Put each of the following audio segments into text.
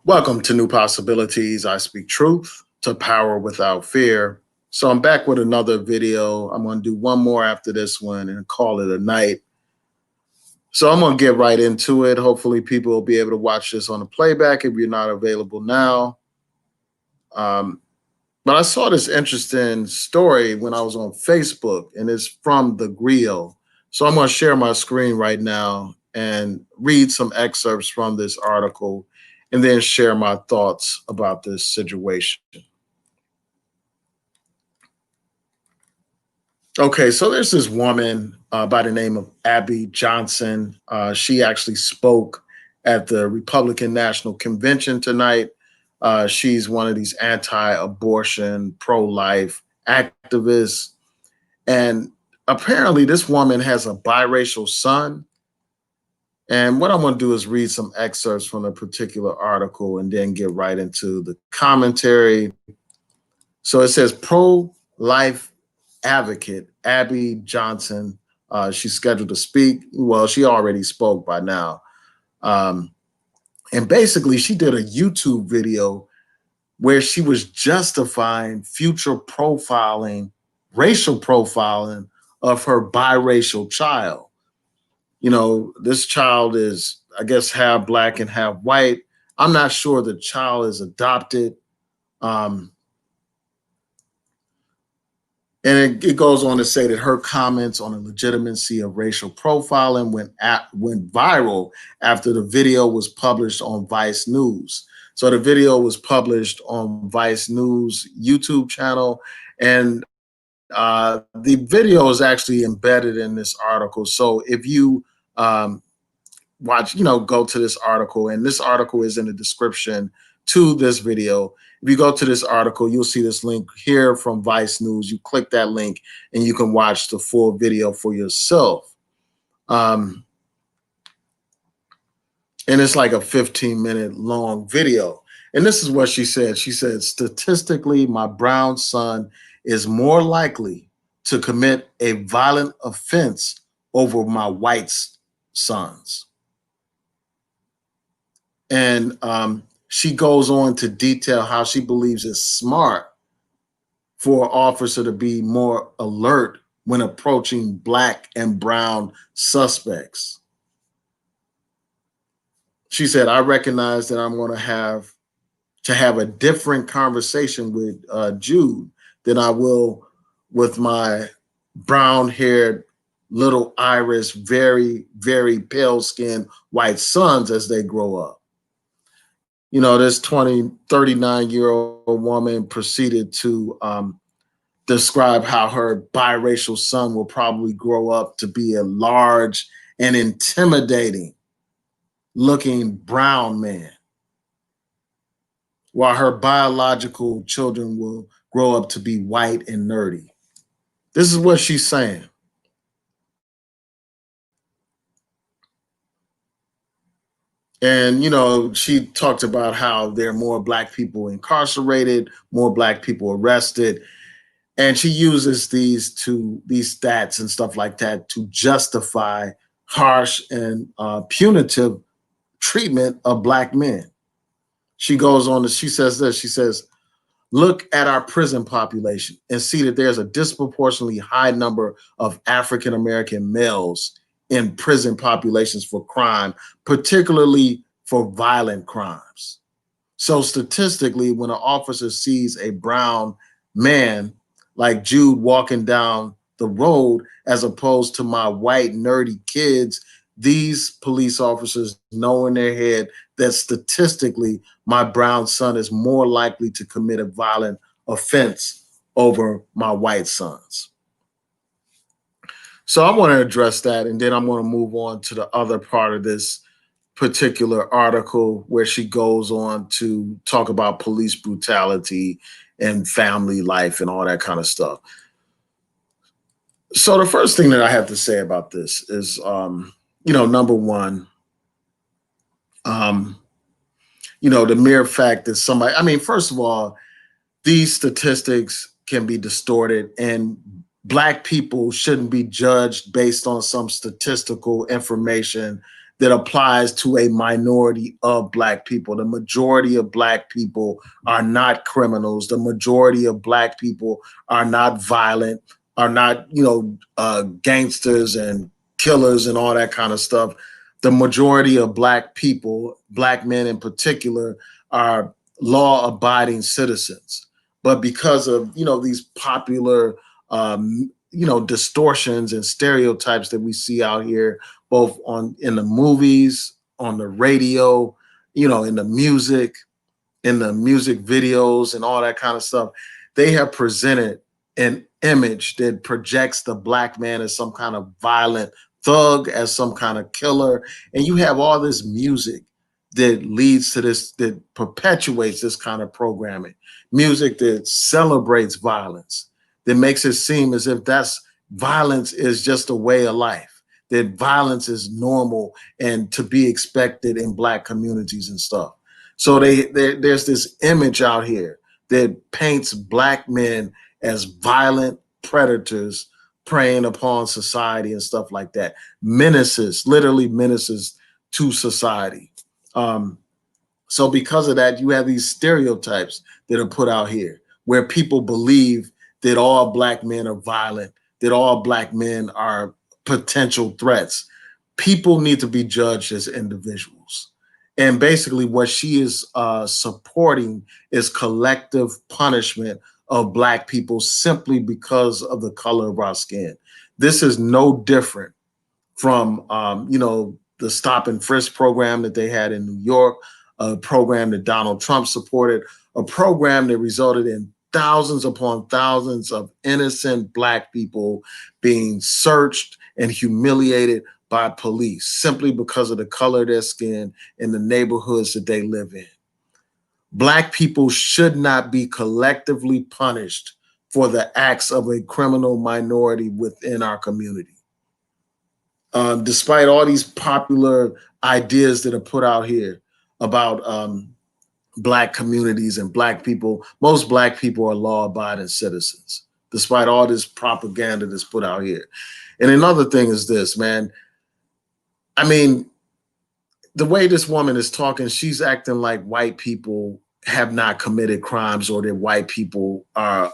Welcome to New Possibilities. I speak truth to power without fear. So I'm back with another video. I'm going to do one more after this one and call it a night. So I'm going to get right into it. Hopefully people will be able to watch this on the playback if you're not available now. Um, but I saw this interesting story when I was on Facebook, and it's from the Griot. So I'm going to share my screen right now and read some excerpts from this article and then share my thoughts about this situation. Okay, so there's this woman by the name of Abby Johnson. She actually spoke at the Republican National Convention tonight. She's one of these anti abortion, pro life activists. And apparently, this woman has a biracial son. And what I'm going to do is read some excerpts from a particular article and then get right into the commentary. So it says pro life advocate Abby Johnson. She's scheduled to speak. Well, she already spoke by now. And basically, she did a YouTube video where she was justifying future profiling, racial profiling of her biracial child. You know, this child is, I guess, half black and half white. I'm not sure the child is adopted. And it goes on to say that her comments on the legitimacy of racial profiling went viral after the video was published on Vice News. So the video was published on Vice News YouTube channel, and the video is actually embedded in this article. So if you watch, go to this article, and this article is in the description to this video. If you go to this article, you'll see this link here from Vice News. You click that link and you can watch the full video for yourself. And it's like a 15-minute long video. And this is what she said. She said, statistically, my brown son is more likely to commit a violent offense over my white sons. And she goes on to detail how she believes it's smart for an officer to be more alert when approaching black and brown suspects. She said, I recognize that I'm going to have a different conversation with Jude than I will with my brown-haired, little iris, very, very pale-skinned white sons as they grow up. You know, this 39-year-old woman proceeded to describe how her biracial son will probably grow up to be a large and intimidating looking brown man, while her biological children will grow up to be white and nerdy. This is what she's saying. And, she talked about how there are more black people incarcerated, more black people arrested. And she uses these stats and stuff like that to justify harsh and punitive treatment of black men. She goes on she says this, she says, look at our prison population and see that there's a disproportionately high number of African-American males in prison populations for crime, particularly for violent crimes. So statistically, when an officer sees a brown man like Jude walking down the road, as opposed to my white nerdy kids, these police officers know in their head that statistically my brown son is more likely to commit a violent offense over my white sons. So I want to address that, and then I'm going to move on to the other part of this particular article where she goes on to talk about police brutality and family life and all that kind of stuff. So the first thing that I have to say about this is, number one, the mere fact that somebody, first of all, these statistics can be distorted, and black people shouldn't be judged based on some statistical information that applies to a minority of Black people. The majority of Black people are not criminals. The majority of Black people are not violent, are not, gangsters and killers and all that kind of stuff. The majority of Black people, Black men in particular, are law abiding citizens. But because of, these popular, distortions and stereotypes that we see out here, both in the movies, on the radio, in the music videos and all that kind of stuff, they have presented an image that projects the Black man as some kind of violent thug, as some kind of killer. And you have all this music that leads to this, that perpetuates this kind of programming. Music that celebrates violence, that makes it seem as if that's violence is just a way of life, that violence is normal and to be expected in Black communities and stuff. So there's this image out here that paints Black men as violent predators preying upon society and stuff like that. Menaces, literally menaces to society. Um, so because of that, you have these stereotypes that are put out here where people believe that all Black men are violent, that all Black men are potential threats. People need to be judged as individuals. And basically, what she is supporting is collective punishment of Black people simply because of the color of our skin. This is no different from, the stop and frisk program that they had in New York, a program that Donald Trump supported, a program that resulted in thousands upon thousands of innocent Black people being searched and humiliated by police simply because of the color of their skin in the neighborhoods that they live in. Black people should not be collectively punished for the acts of a criminal minority within our community. Despite all these popular ideas that are put out here about Black communities and Black people, most Black people are law-abiding citizens, despite all this propaganda that's put out here. And another thing is this, man. I mean, the way this woman is talking, she's acting like white people have not committed crimes or that white people are,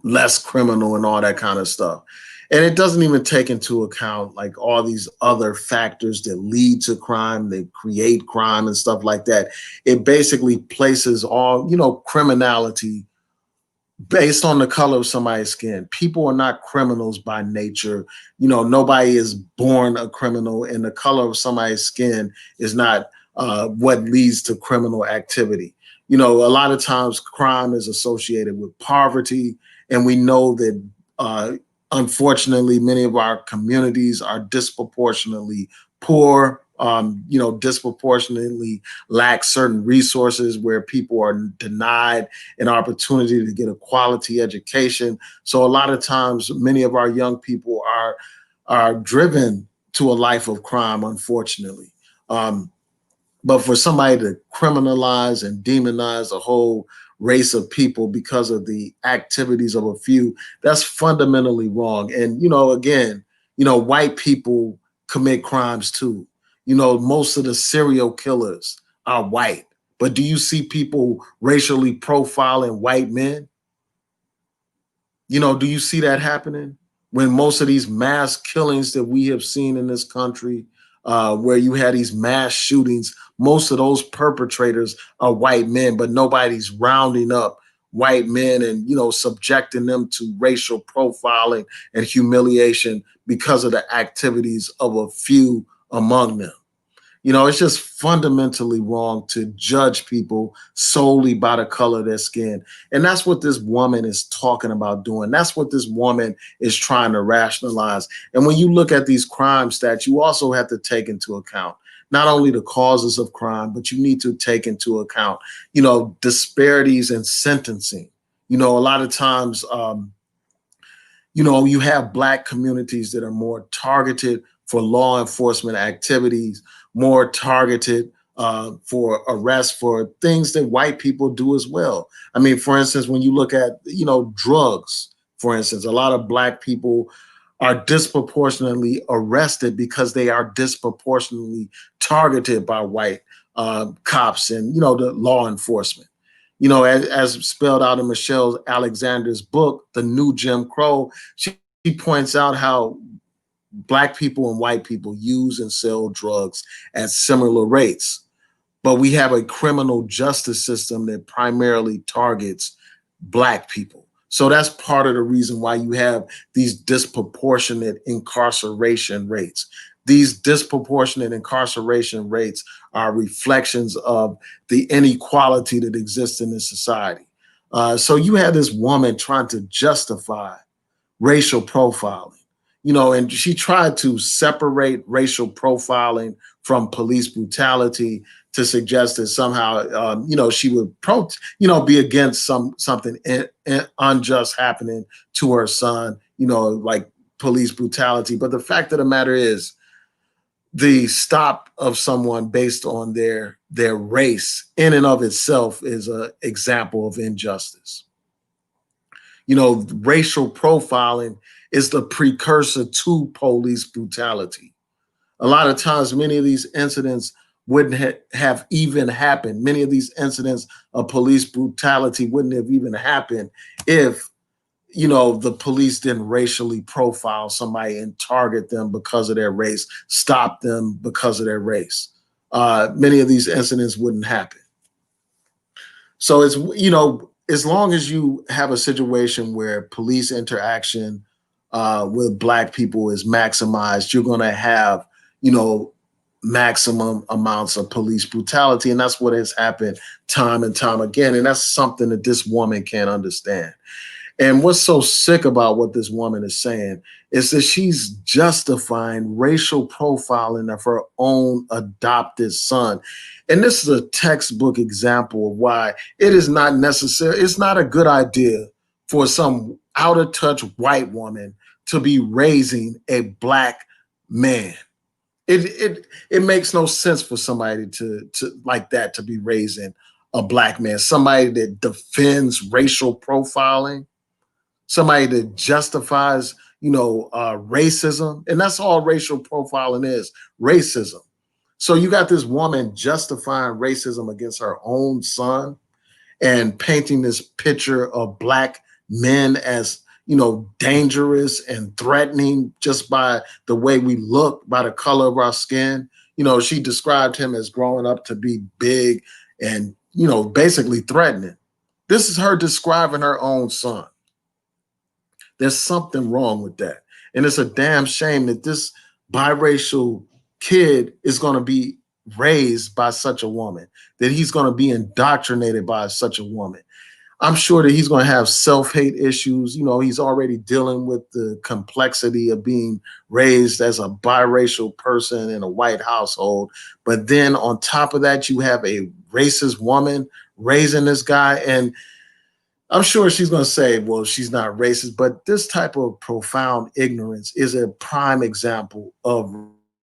less criminal and all that kind of stuff. And it doesn't even take into account like all these other factors that lead to crime, they create crime and stuff like that. It basically places all, criminality based on the color of somebody's skin. People are not criminals by nature. Nobody is born a criminal, and the color of somebody's skin is not what leads to criminal activity. A lot of times crime is associated with poverty, and we know that unfortunately many of our communities are disproportionately poor, disproportionately lack certain resources where people are denied an opportunity to get a quality education. So a lot of times, many of our young people are driven to a life of crime, unfortunately. But for somebody to criminalize and demonize a whole race of people because of the activities of a few, that's fundamentally wrong. And, again, white people commit crimes too. Most of the serial killers are white. But do you see people racially profiling white men? Do you see that happening? When most of these mass killings that we have seen in this country, where you had these mass shootings, most of those perpetrators are white men, but nobody's rounding up white men and, subjecting them to racial profiling and humiliation because of the activities of a few among them. It's just fundamentally wrong to judge people solely by the color of their skin. And that's what this woman is talking about doing. That's what this woman is trying to rationalize. And when you look at these crime stats, you also have to take into account not only the causes of crime, but you need to take into account, disparities in sentencing. A lot of times, you have Black communities that are more targeted for law enforcement activities, more targeted for arrests for things that white people do as well. I mean, for instance, when you look at, drugs, for instance, a lot of Black people are disproportionately arrested because they are disproportionately targeted by white cops and, the law enforcement. As spelled out in Michelle Alexander's book, The New Jim Crow, she points out how black people and white people use and sell drugs at similar rates. But we have a criminal justice system that primarily targets black people. So that's part of the reason why you have these disproportionate incarceration rates. These disproportionate incarceration rates are reflections of the inequality that exists in this society. So you have this woman trying to justify racial profiling, and she tried to separate racial profiling from police brutality to suggest that somehow, she would be against something unjust happening to her son, like police brutality. But the fact of the matter is, the stop of someone based on their race in and of itself is an example of injustice. Racial profiling is the precursor to police brutality. A lot of times, many of these incidents wouldn't have even happened. Many of these incidents of police brutality wouldn't have even happened if, the police didn't racially profile somebody and target them because of their race, stop them because of their race. Many of these incidents wouldn't happen. So it's, as long as you have a situation where police interaction with black people is maximized, you're going to have, maximum amounts of police brutality. And that's what has happened time and time again. And that's something that this woman can't understand. And what's so sick about what this woman is saying is that she's justifying racial profiling of her own adopted son. And this is a textbook example of why it is not necessary. It's not a good idea for some out of touch white woman to be raising a black man. It makes no sense for somebody to like that to be raising a black man, somebody that defends racial profiling, somebody that justifies, racism. And that's all racial profiling is, racism. So you got this woman justifying racism against her own son and painting this picture of black men as, dangerous and threatening just by the way we look, by the color of our skin. She described him as growing up to be big and, basically threatening. This is her describing her own son. There's something wrong with that. And it's a damn shame that this biracial kid is going to be raised by such a woman, that he's going to be indoctrinated by such a woman. I'm sure that he's going to have self-hate issues. He's already dealing with the complexity of being raised as a biracial person in a white household. But then on top of that, you have a racist woman raising this guy. And I'm sure she's going to say, well, she's not racist, but this type of profound ignorance is a prime example of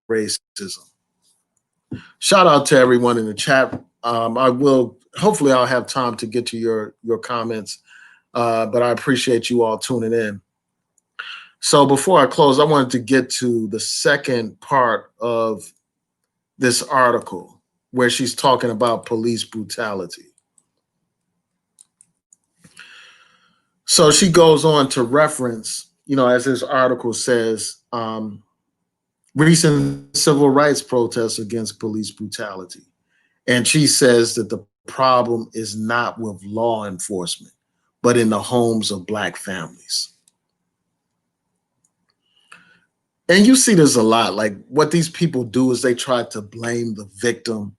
racism. Shout out to everyone in the chat. Hopefully I'll have time to get to your comments, but I appreciate you all tuning in. So before I close, I wanted to get to the second part of this article where she's talking about police brutality. So she goes on to reference, as this article says, recent civil rights protests against police brutality. And she says that the problem is not with law enforcement, but in the homes of black families. And you see this a lot. Like what these people do is they try to blame the victim.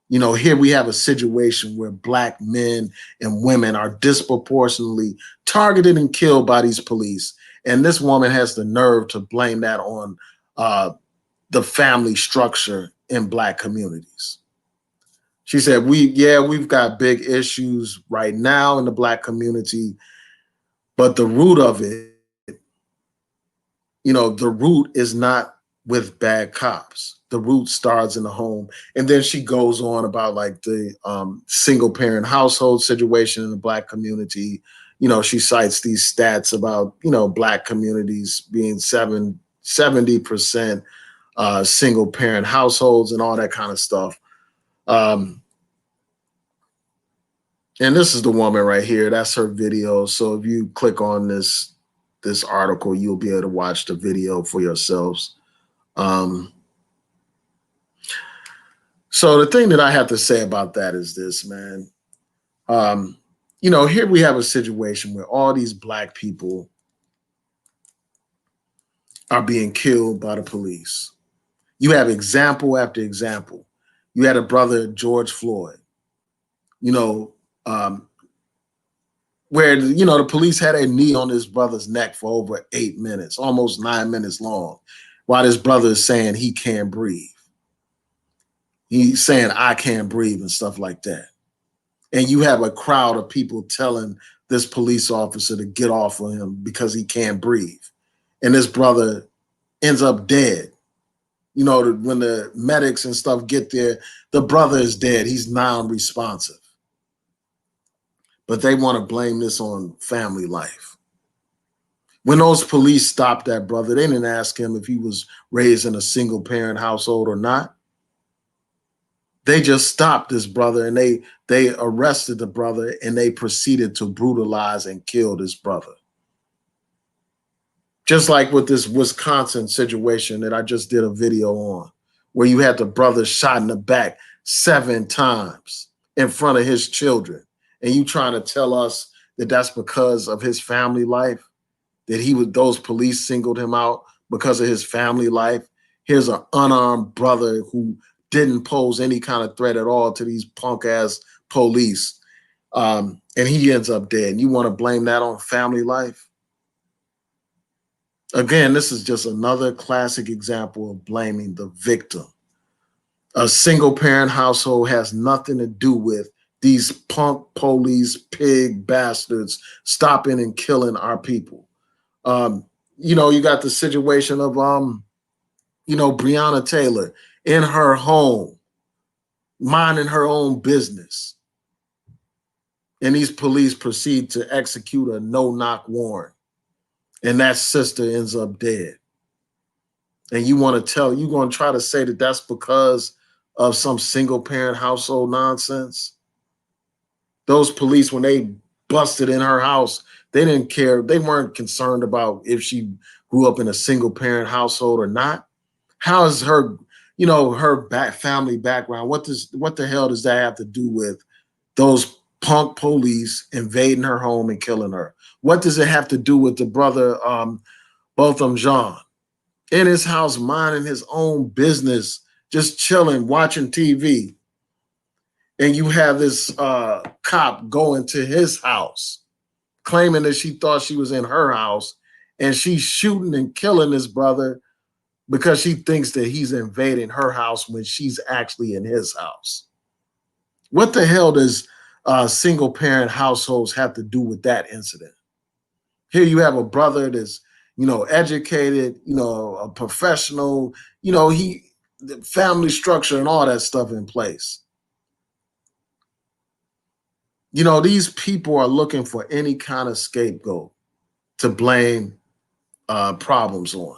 Here we have a situation where black men and women are disproportionately targeted and killed by these police. And this woman has the nerve to blame that on the family structure in black communities. She said, we've got big issues right now in the black community, but the root of it, the root is not with bad cops. The root starts in the home. And then she goes on about like the single parent household situation in the black community, she cites these stats about, black communities being 70% single parent households and all that kind of stuff. Um, and this is the woman right here. That's her video. So if you click on this article, you'll be able to watch the video for yourselves. So the thing that I have to say about that is this, man. Here we have a situation where all these black people are being killed by the police. You have example after example. You had a brother, George Floyd, you know, um, where, the police had a knee on his brother's neck for over 8 minutes, almost 9 minutes long, while his brother is saying he can't breathe. He's saying, I can't breathe and stuff like that. And you have a crowd of people telling this police officer to get off of him because he can't breathe. And this brother ends up dead. When the medics and stuff get there, the brother is dead. He's non-responsive. But they want to blame this on family life. When those police stopped that brother, they didn't ask him if he was raised in a single parent household or not. They just stopped this brother and they arrested the brother and they proceeded to brutalize and kill this brother. Just like with this Wisconsin situation that I just did a video on, where you had the brother shot in the back 7 times in front of his children. And you trying to tell us that that's because of his family life, that those police singled him out because of his family life. Here's an unarmed brother who didn't pose any kind of threat at all to these punk ass police. And he ends up dead. And you want to blame that on family life? Again, this is just another classic example of blaming the victim. A single parent household has nothing to do with these punk police, pig bastards stopping and killing our people. You got the situation of, Breonna Taylor in her home, minding her own business. And these police proceed to execute a no-knock warrant. And that sister ends up dead. And you're going to try to say that that's because of some single parent household nonsense? Those police, when they busted in her house, they didn't care. They weren't concerned about if she grew up in a single parent household or not. How is her, family background? What the hell does that have to do with those punk police invading her home and killing her? What does it have to do with the brother, Botham Jean, in his house, minding his own business, just chilling, watching TV? And you have this cop going to his house, claiming that she thought she was in her house, and she's shooting and killing this brother because she thinks that he's invading her house when she's actually in his house. What the hell does single parent households have to do with that incident? Here you have a brother that's, educated, a professional, the family structure and all that stuff in place. These people are looking for any kind of scapegoat to blame problems on.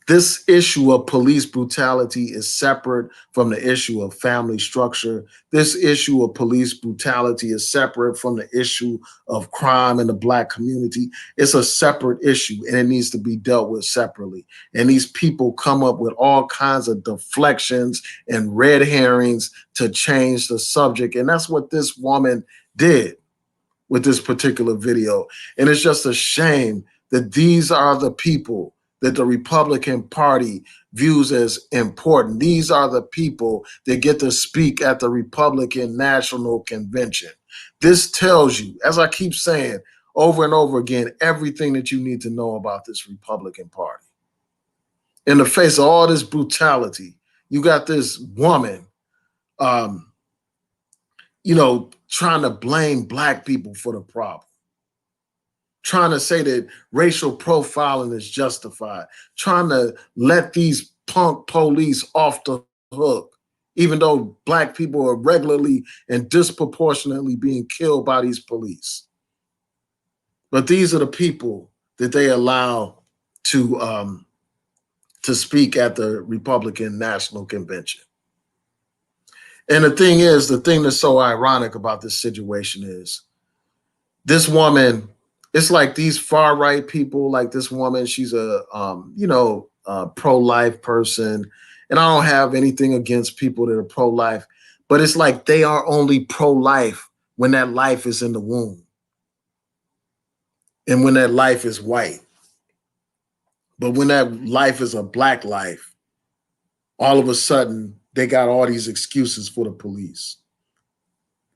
This issue of police brutality is separate from the issue of family structure. This issue of police brutality is separate from the issue of crime in the Black community. It's a separate issue and it needs to be dealt with separately. And these people come up with all kinds of deflections and red herrings to change the subject. And that's what this woman did with this particular video. And it's just a shame that these are the people that the Republican Party views as important. These are the people that get to speak at the Republican National Convention. This tells you, as I keep saying over and over again, everything that you need to know about this Republican Party. In the face of all this brutality, you got this woman, trying to blame Black people for the problem. Trying to say that racial profiling is justified, trying to let these punk police off the hook, even though Black people are regularly and disproportionately being killed by these police. But these are the people that they allow to speak at the Republican National Convention. And the thing is, the thing that's so ironic about this situation is this woman, it's like these far right people, like this woman, she's a pro-life person. And I don't have anything against people that are pro-life, but it's like they are only pro-life when that life is in the womb and when that life is white. But when that life is a black life, all of a sudden they got all these excuses for the police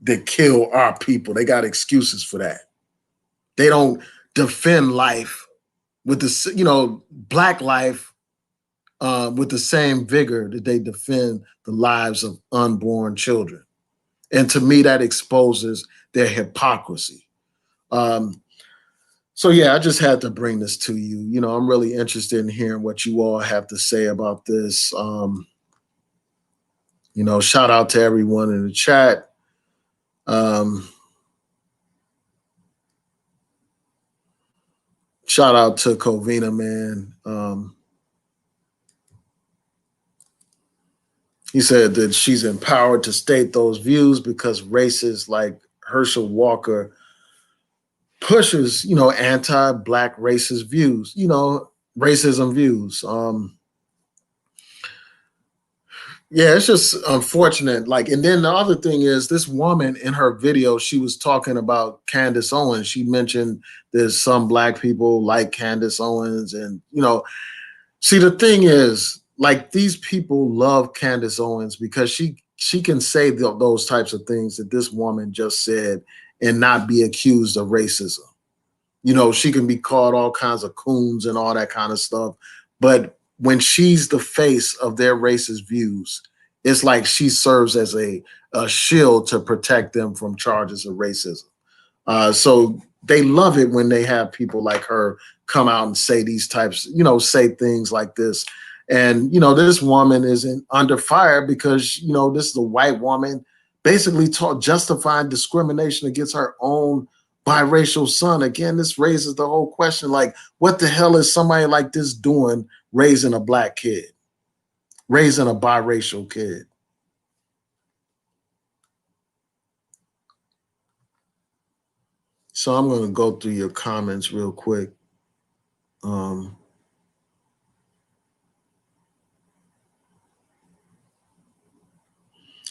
that kill our people. They got excuses for that. They don't defend life with the, black life with the same vigor that they defend the lives of unborn children. And to me, that exposes their hypocrisy. Um, so yeah, I just had to bring this to you. I'm really interested in hearing what you all have to say about this. Shout out to everyone in the chat. Shout out to Covina, man. He said that she's empowered to state those views because racists like Herschel Walker pushes, anti-black racist views, racism views. Yeah, it's just unfortunate. Like, and then the other thing is this woman in her video, she was talking about Candace Owens. She mentioned there's some black people like Candace Owens. And, see, the thing is, like, these people love Candace Owens because she can say those types of things that this woman just said and not be accused of racism. She can be called all kinds of coons and all that kind of stuff. But when she's the face of their racist views, it's like she serves as a shield to protect them from charges of racism. So they love it when they have people like her come out and say these types, say things like this. And, this woman isn't under fire because, this is a white woman basically justifying discrimination against her own biracial son. Again, this raises the whole question, like, what the hell is somebody like this doing raising a black kid, raising a biracial kid? So I'm going to go through your comments real quick.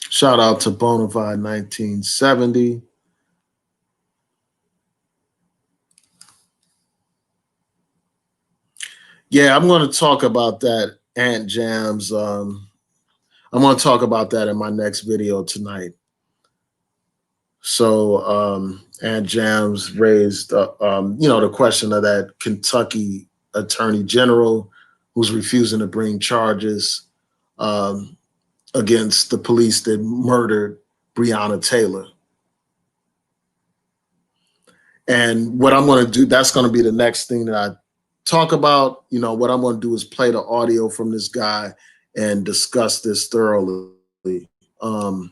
Shout out to Bonafide 1970. Yeah, I'm going to talk about that, Ant Jams. I'm going to talk about that in my next video tonight. So Ant Jams raised, the question of that Kentucky Attorney General who's refusing to bring charges against the police that murdered Breonna Taylor. And what I'm going to do, that's going to be the next thing that I talk about. What I'm going to do is play the audio from this guy and discuss this thoroughly. Yeah,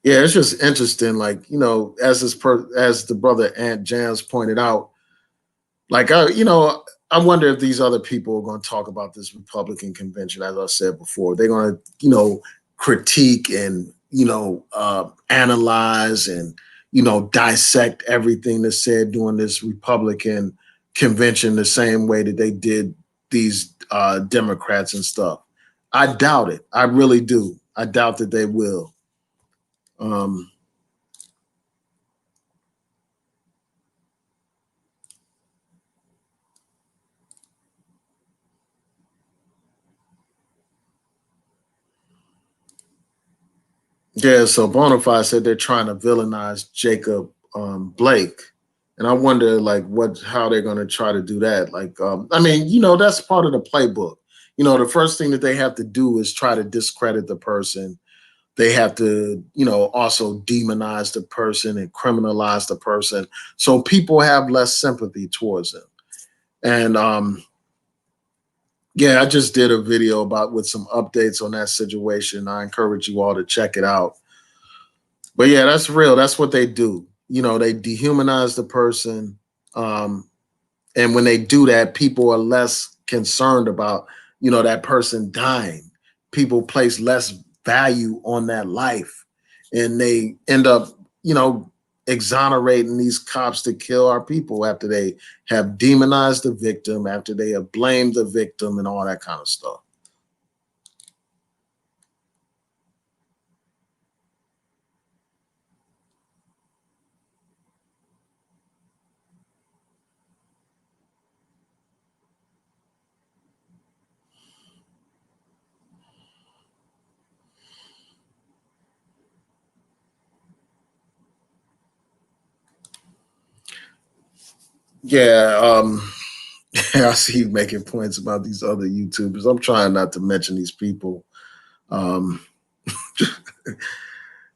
it's just interesting. Like, as the brother Ant Jams pointed out, like, I wonder if these other people are going to talk about this Republican convention. As I said before, they're going to, critique and, analyze and, dissect everything that's said during this Republican convention the same way that they did these Democrats and stuff. I doubt it. I really do. I doubt that they will. Yeah, so Bonafide said they're trying to villainize Jacob Blake. And I wonder, like, how they're going to try to do that. Like, that's part of the playbook. The first thing that they have to do is try to discredit the person. They have to, also demonize the person and criminalize the person. So people have less sympathy towards them. And yeah, I just did a video with some updates on that situation. I encourage you all to check it out. But yeah, that's real. That's what they do. they dehumanize the person. And when they do that, people are less concerned about, that person dying. People place less value on that life. And they end up, exonerating these cops to kill our people after they have demonized the victim, after they have blamed the victim and all that kind of stuff. Yeah, I see you making points about these other YouTubers. I'm trying not to mention these people. Um,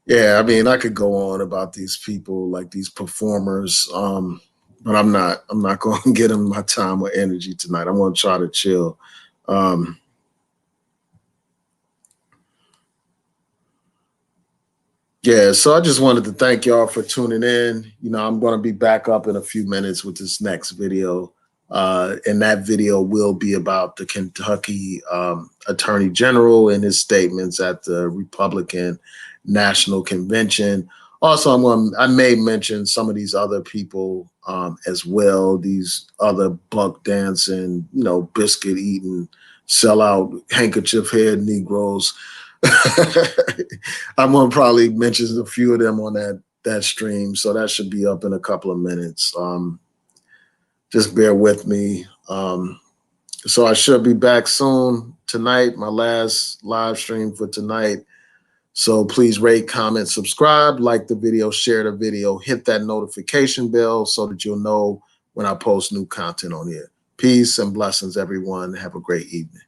yeah, I mean, I could go on about these people, like these performers, but I'm not. I'm not going to get them my time or energy tonight. I'm going to try to chill. Um, Yeah, so I just wanted to thank y'all for tuning in. I'm going to be back up in a few minutes with this next video. And that video will be about the Kentucky Attorney General and his statements at the Republican National Convention. Also, I may mention some of these other people as well, these other buck dancing, biscuit eating, sellout handkerchief head Negroes. I'm gonna probably mention a few of them on that stream, so that should be up in a couple of minutes. Just bear with me. So I should be back soon tonight, my last live stream for tonight. So please rate, comment, subscribe, like the video, share the video, hit that notification bell so that you'll know when I post new content on here. Peace and blessings, everyone. Have a great evening.